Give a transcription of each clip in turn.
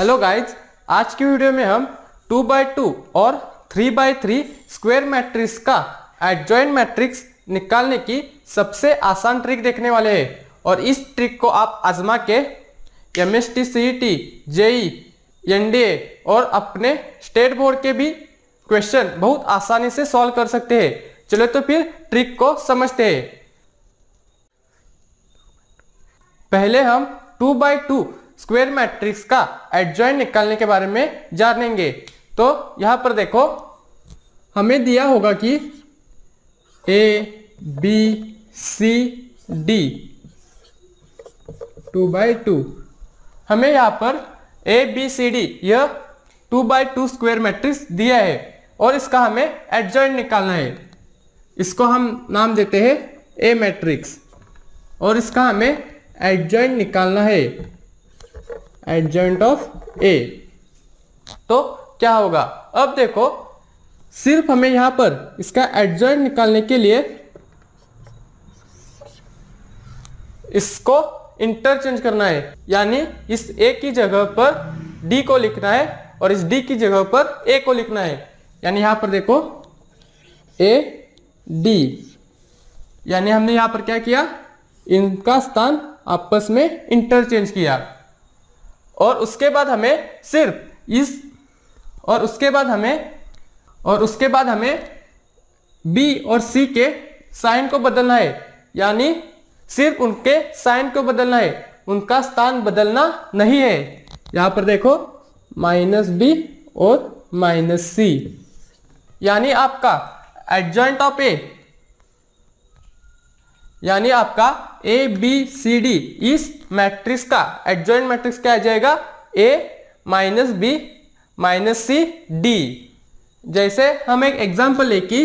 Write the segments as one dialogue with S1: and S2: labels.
S1: Hello guys, आज की video में हम 2x2 और 3x3 स्क्वायर मैट्रिक्स का एडजॉइंट मैट्रिक्स निकालने की सबसे आसान ट्रिक देखने वाले हैं। और इस ट्रिक को आप आजमा के MST CET JEE NDA और अपने स्टेट बोर्ड के भी क्वेश्चन बहुत आसानी से सॉल्व कर सकते हैं। चलो तो फिर ट्रिक को समझते हैं। पहले हम 2x2 स्क्वायर मैट्रिक्स का एडजॉइंट निकालने के बारे में जानेंगे। तो यहां पर देखो, हमें दिया होगा कि A B C D 2x2, हमें यहां पर A B C D यह 2x2 स्क्वायर मैट्रिक्स दिया है और इसका हमें एडजॉइंट निकालना है। इसको हम नाम देते हैं A मैट्रिक्स और इसका हमें एडजॉइंट निकालना है, एडजॉइंट ऑफ A। तो क्या होगा, अब देखो सिर्फ हमें यहां पर इसका एडजॉइंट निकालने के लिए इसको इंटरचेंज करना है, यानी इस A की जगह पर D को लिखना है और इस D की जगह पर A को लिखना है। यानी यहां पर देखो A D, यानी हमने यहां पर क्या किया, इनका स्थान आपस में इंटरचेंज किया। और उसके बाद हमें सिर्फ इस और उसके बाद हमें B और C के साइन को बदलना है, यानी सिर्फ उनके साइन को बदलना है, उनका स्थान बदलना नहीं है। यहां पर देखो -B और -C, यानी आपका एडजॉइंट ऑफ A, यानी आपका A B C D इस मैट्रिक्स का एडजॉइंट मैट्रिक्स क्या आ जाएगा, A -B -C D। जैसे हम एक एग्जांपल ले कि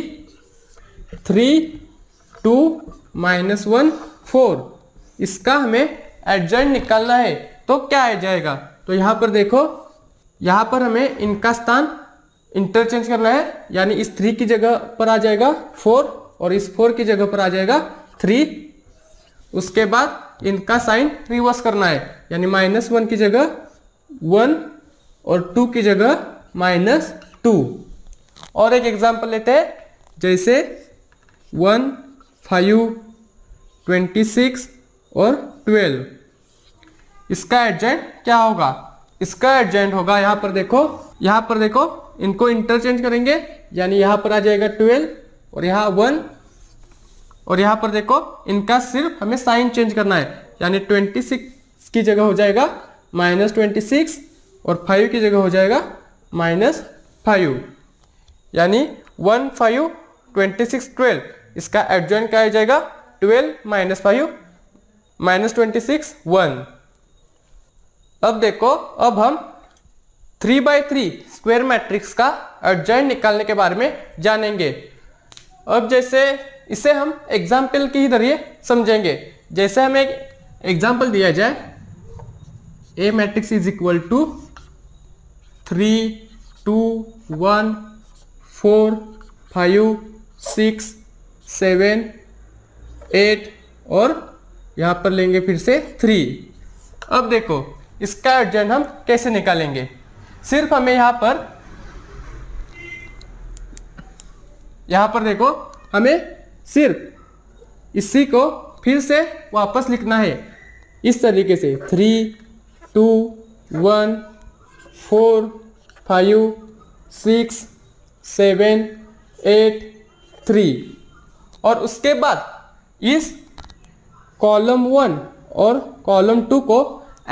S1: 3 2 -1 4, इसका हमें एडजॉइंट निकालना है। तो क्या आ जाएगा, तो यहां पर देखो, यहां पर हमें इनका स्थान इंटरचेंज करना है, यानी इस 3 की जगह पर आ जाएगा 4 और इस 4 की जगह पर आ जाएगा 3। उसके बाद इनका साइन रिवर्स करना है, यानी -1 की जगह 1 और 2 की जगह -2। और एक एग्जांपल लेते हैं, जैसे 1 5 26 और 12, इसका एडजॉइंट क्या होगा, इसका एडजॉइंट होगा, यहां पर देखो इनको इंटरचेंज करेंगे, यानी यहां पर आ जाएगा 12 और यहां 1, और यहां पर देखो इनका सिर्फ हमें साइन चेंज करना है, यानी 26 की जगह हो जाएगा -26 और 5 की जगह हो जाएगा -5, यानी 1 5 26 12, इसका एडजॉइंट क्या आ जाएगा, 12 -5 -26 1। अब देखो, अब हम 3x3 स्क्वायर मैट्रिक्स का एडजॉइंट निकालने के बारे में जानेंगे। अब जैसे इसे हम एग्जाम्पल के ही जरिए समझेंगे। जैसे हमें एक एग्जाम्पल दिया जाए, A matrix is equal to 3 2 1 4 5 6 7 8 और यहां पर लेंगे फिर से 3। अब देखो इसका एडजॉइंट हम कैसे निकालेंगे। सिर्फ हमें यहां पर देखो, हमें सिर्फ इसी को फिर से वापस लिखना है इस तरीके से, 3 2 1 4 5 6 7 8 3। और उसके बाद इस कॉलम 1 और कॉलम 2 को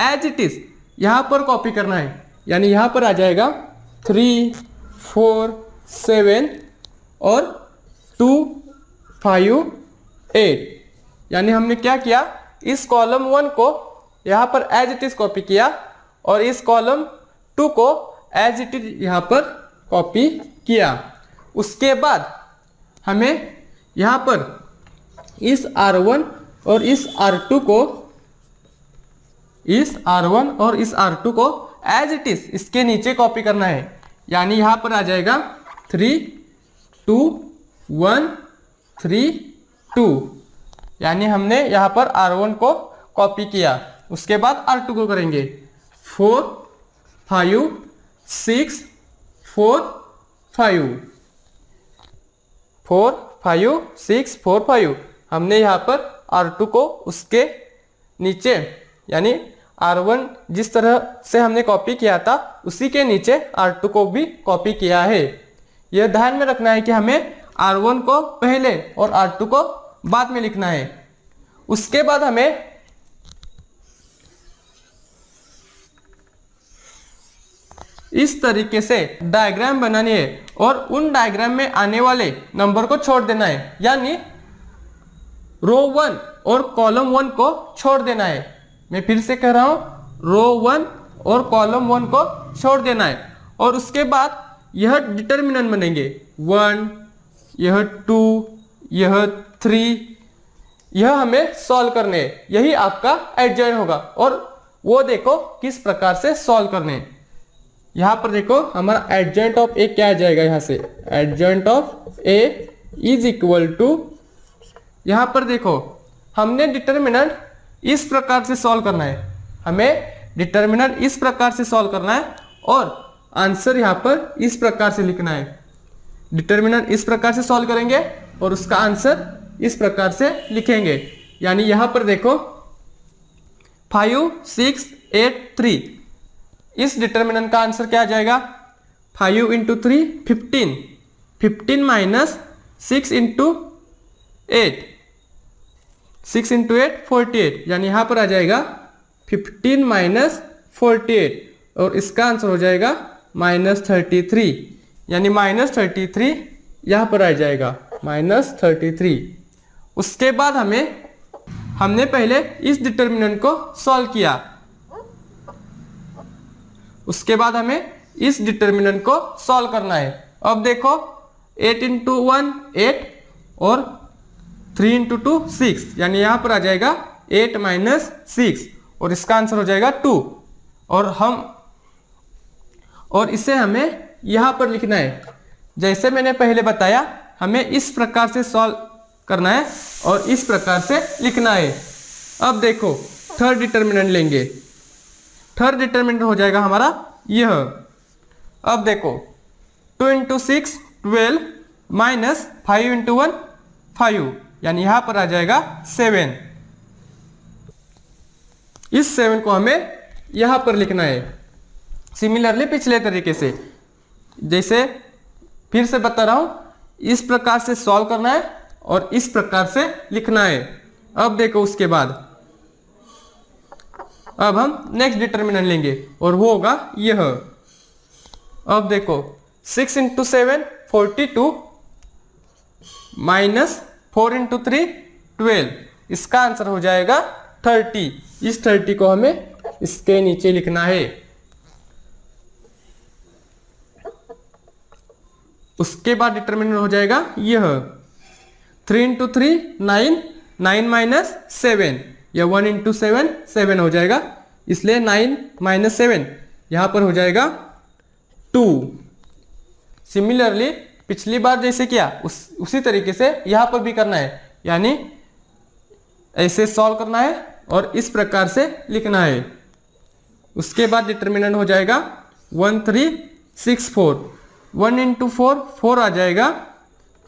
S1: एज इट इज यहां पर कॉपी करना है, यानी यहां पर आ जाएगा 3 4 7 और 2 5 8। यानी हमने क्या किया, इस कॉलम 1 को यहां पर एज इट इज कॉपी किया और इस कॉलम 2 को एज इट इज यहां पर कॉपी किया। उसके बाद हमें यहां पर इस R1 और इस R2 को एज इट इज इसके नीचे कॉपी करना है, यानी यहां पर आ जाएगा 3 2 1 3 2, यानी हमने यहां पर R1 को कॉपी किया। उसके बाद R2 को करेंगे 4 5 6 4 5 4 5 6 4 5। हमने यहाँ पर R2 को उसके नीचे यानी R1 जिस तरह से हमने कॉपी किया था उसी के नीचे R2 को भी कॉपी किया है। यह ध्यान में रखना है कि हमें R1 को पहले और R2 को बाद में लिखना है। उसके बाद हमें इस तरीके से डायग्राम बनानी है और उन डायग्राम में आने वाले नंबर को छोड़ देना है, यानी रो 1 और कॉलम 1 को छोड़ देना है। मैं फिर से कह रहा हूं, रो 1 और कॉलम 1 को छोड़ देना है। और उसके बाद यह डिटर्मिनेंट बनेंगे 1, यह 2, यह 3, यह हमें सॉल्व करने हैं। यही आपका एडजॉइन होगा और वो देखो किस प्रकार से सॉल्व करने हैं। यहां पर देखो हमारा एडजॉइंट ऑफ ए क्या आ जाएगा, यहां से adjoint of A is equal to, यहां पर देखो हमने डिटर्मिनेंट इस प्रकार से सॉल्व करना है, हमें डिटर्मिनेंट इस प्रकार से सॉल्व करना है और आंसर यहां पर इस प्रकार से लिखना है। डिटर्मिनेंट इस प्रकार से सॉल्व करेंगे और उसका आंसर इस प्रकार से लिखेंगे। यानी यहां पर देखो 5 6 8 3, इस डिटर्मिनेंट का आंसर क्या आ जाएगा 5 इंटू 3 15, 15 माइनस 6 इंटू 8, 6 इंटू 8 48, यानी यहां पर आ जाएगा 15 माइनस 48 और इसका आंसर हो जाएगा -33, यानी -33 यहां पर आ जाएगा -33। उसके बाद हमने पहले इस डिटर्मिनेंट को सॉल्व किया, उसके बाद हमें इस डिटर्मिनेंट को सॉल्व करना है। अब देखो 8 इंटू 1 8 और 3 इंटू 2 6, यानी यहां पर आ जाएगा 8 माइनस 6 और इसका आंसर हो जाएगा 2। और इसे हमें यहां पर लिखना है, जैसे मैंने पहले बताया हमें इस प्रकार से सॉल्व करना है और इस प्रकार से लिखना है। अब देखो थर्ड डिटर्मिनेंट लेंगे, थर्ड डिटर्मिनेंट हो जाएगा हमारा यह। अब देखो 2 इंटू 6 12 माइनस 5 इंटू 1 5, यानी यहां पर आ जाएगा 7। इस 7 को हमें यहां पर लिखना है। सिमिलरली पिछले तरीके से, जैसे फिर से बता रहा हूं, इस प्रकार से सॉल्व करना है और इस प्रकार से लिखना है। अब देखो उसके बाद अब हम नेक्स्ट डिटर्मिनेंट लेंगे और वो होगा यह। अब देखो 6 इंटू 7 42 माइनस 4 इंटू 3 12, इसका आंसर हो जाएगा 30। इस 30 को हमें इसके नीचे लिखना है। उसके बाद डिटर्मिनेंट हो जाएगा यह 3 इंटू 3 9, 9 माइनस 7, या 1 इंटू 7 7 हो जाएगा, इसलिए 9 माइनस 7 यहां पर हो जाएगा 2। सिमिलरली पिछली बार जैसे किया उसी तरीके से यहां पर भी करना है, यानी ऐसे सॉल्व करना है और इस प्रकार से लिखना है। उसके बाद डिटर्मिनेंट हो जाएगा 1 3 6 4, 1 इंटू 4 4 आ जाएगा,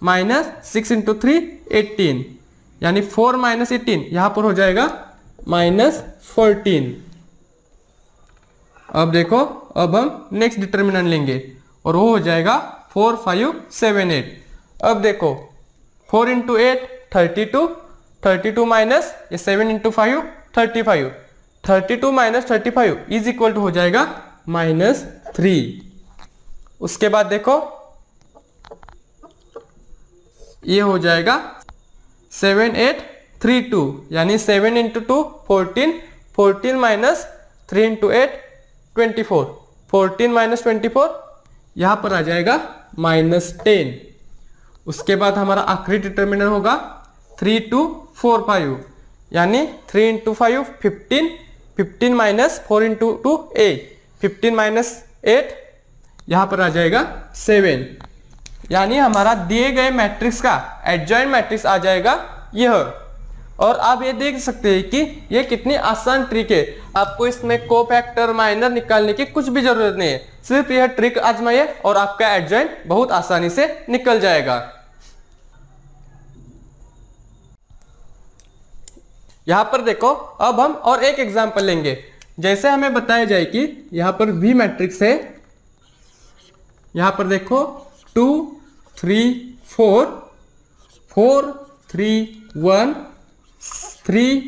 S1: माइनस 6 इंटू 3 18, यानी 4 माइनस 18 यहां पर हो जाएगा -14। अब देखो अब हम नेक्स्ट डिटर्मिनेंट लेंगे और वो हो जाएगा 4 5 7 8। अब देखो 4 into 8 32, 32 minus 7 into 5 35, 32 minus 35 is equal to हो जाएगा -3। उसके बाद देखो ये हो जाएगा 7 8 3 2, यानी 7 इंटू 2 14, 14 माइनस 3 इंटू 8 24, 14 माइनस 24 यहां पर आ जाएगा -10। उसके बाद हमारा आखिरी डिटर्मिनेंट होगा 3 2 4 5, यानी 3 इंटू 5 15, 15 माइनस 4 इंटू 2 8, 15 माइनस 8 यहां पर आ जाएगा 7, यानी हमारा दिए गए मैट्रिक्स का एडजॉइंट मैट्रिक्स आ जाएगा यह। और आप ये देख सकते हैं कि ये कितनी आसान ट्रिक है। आपको इसमें कोफैक्टर माइनर निकालने की कुछ भी जरूरत नहीं है, सिर्फ यह ट्रिक आजमाइए और आपका एडजॉइंट बहुत आसानी से निकल जाएगा। यहां पर देखो, अब हम और एक एग्जांपल लेंगे। जैसे हमें बताया जाए कि यहां पर V मैट्रिक्स है, यहां पर देखो 2 3 4 4 3 1 3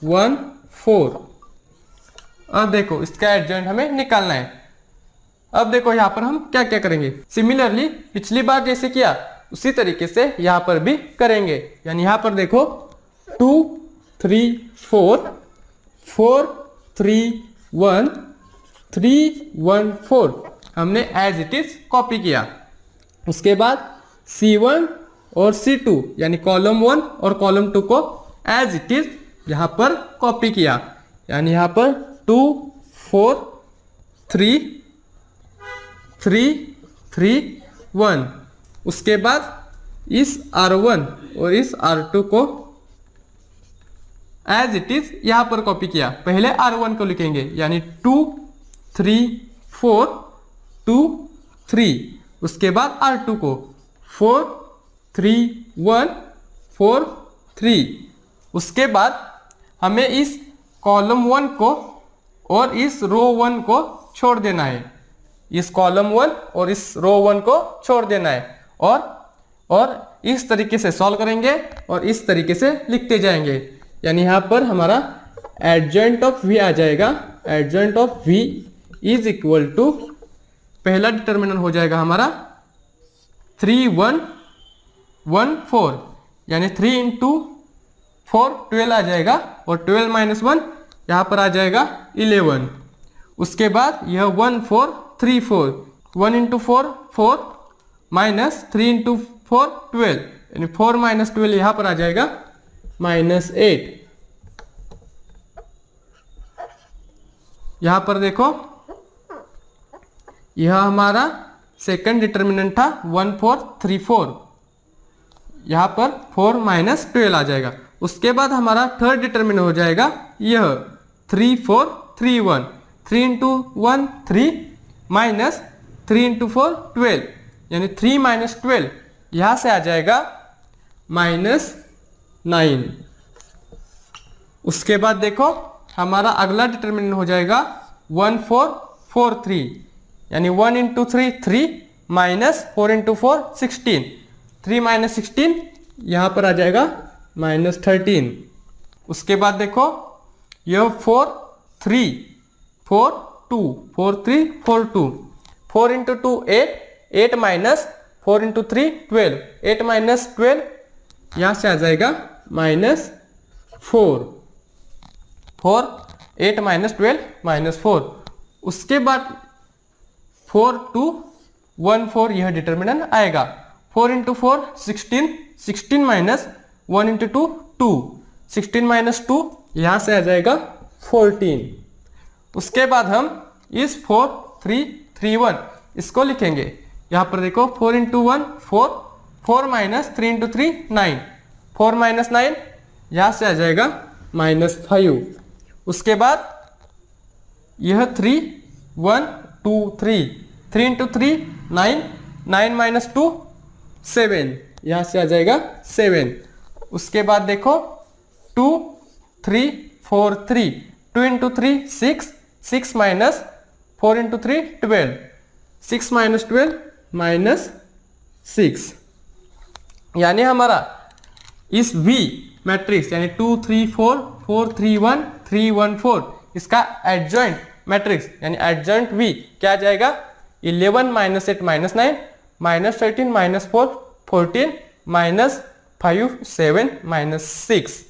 S1: 1 4। अब देखो इसका एडजॉइंट हमें निकालना है। अब देखो यहां पर हम क्या क्या करेंगे, सिमिलरली पिछली बार जैसे किया उसी तरीके से यहां पर भी करेंगे। यानी यहां पर देखो 2 3 4 4 3 1 3 1 4 हमने एज इट इज कॉपी किया। उसके बाद C1 और C2 यानी कॉलम 1 और कॉलम 2 को एज इट इज यहां पर कॉपी किया। यानी यहां पर 2 4 3 3 3 1। उसके बाद इस R1 और इस R2 को एज इट इज यहां पर कॉपी किया। पहले R1 को लिखेंगे यानी 2 3 4 2 3। उसके बाद R2 को 4 3 1 4 3। उसके बाद हमें इस कॉलम 1 को और इस रो 1 को छोड़ देना है। इस कॉलम 1 और इस रो 1 को छोड़ देना है और इस तरीके से सॉल्व करेंगे और इस तरीके से लिखते जाएंगे। यानी यहां पर हमारा एडजॉइंट ऑफ V आ जाएगा। Adjoint of V is equal to, पहला डिटर्मिनेंट हो जाएगा हमारा 3 1 1 4 यानी 3 इंटू 4 12 आ जाएगा और 12 माइनस 1 यहाँ पर आ जाएगा 11। उसके बाद यह 1 4 3 4 1 इंटू 4 4 माइनस 3 इंटू 4 12 यानी 4 माइनस 12 यहाँ पर आ जाएगा -8। यहाँ पर देखो यह हमारा सेकंड डिटर्मिनेंट था 1 4 3 4। यहाँ पर 4 माइनस 12 आ जाएगा। उसके बाद हमारा थर्ड डिटर्मिनेंट हो जाएगा यह 3 4 3 1 3 इंटू 1 3 माइनस 3 इंटू 4 12 यानी 3 माइनस 12 यहाँ से आ जाएगा -9। उसके बाद देखो हमारा अगला डिटर्मिनेंट हो जाएगा 1 4 4 3 यानी 1 इंटू 3 3 माइनस 4 इंटू 4 16 3 माइनस 16 यहाँ पर आ जाएगा -13। उसके बाद देखो यह 4 3 4 2 4 3 4 2 4 इंटू 2 8 8 माइनस 4 इंटू 3 12 8 माइनस 12 यहाँ से आ जाएगा -4 4 8 माइनस 12 -4। उसके बाद 4 2 1 4 यह डिटर्मिनेंट आएगा। 4 इंटू 4 16 16 माइनस 1 इंटू 2 2 16 माइनस 2 यहाँ से आ जाएगा 14। उसके बाद हम इस 4 3 3 1 इसको लिखेंगे। यहाँ पर देखो 4 इंटू 1 4 4 माइनस 3 इंटू 3 9 4 माइनस 9 यहाँ से आ जाएगा -5। उसके बाद यह 3 1 2 3 3 इंटू 3 9 9 माइनस 2 7 यहाँ से आ जाएगा 7। उसके बाद देखो 2 3 4 3 2 इंटू 3 6 6 माइनस 4 इंटू 3 12 6 माइनस 12 -6। यानी हमारा इस V मैट्रिक्स यानी 2 3 4 4 3 1 3 1 4 इसका एडजॉइंट मैट्रिक्स यानी एडजॉइंट V क्या आ जाएगा 11 minus 8 minus 9 minus 13 minus 4 14 minus 5 7 minus 6।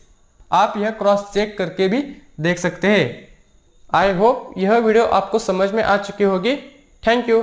S1: आप यह क्रॉस चेक करके भी देख सकते हैं। आई होप यह वीडियो आपको समझ में आ चुकी होगी। Thank you.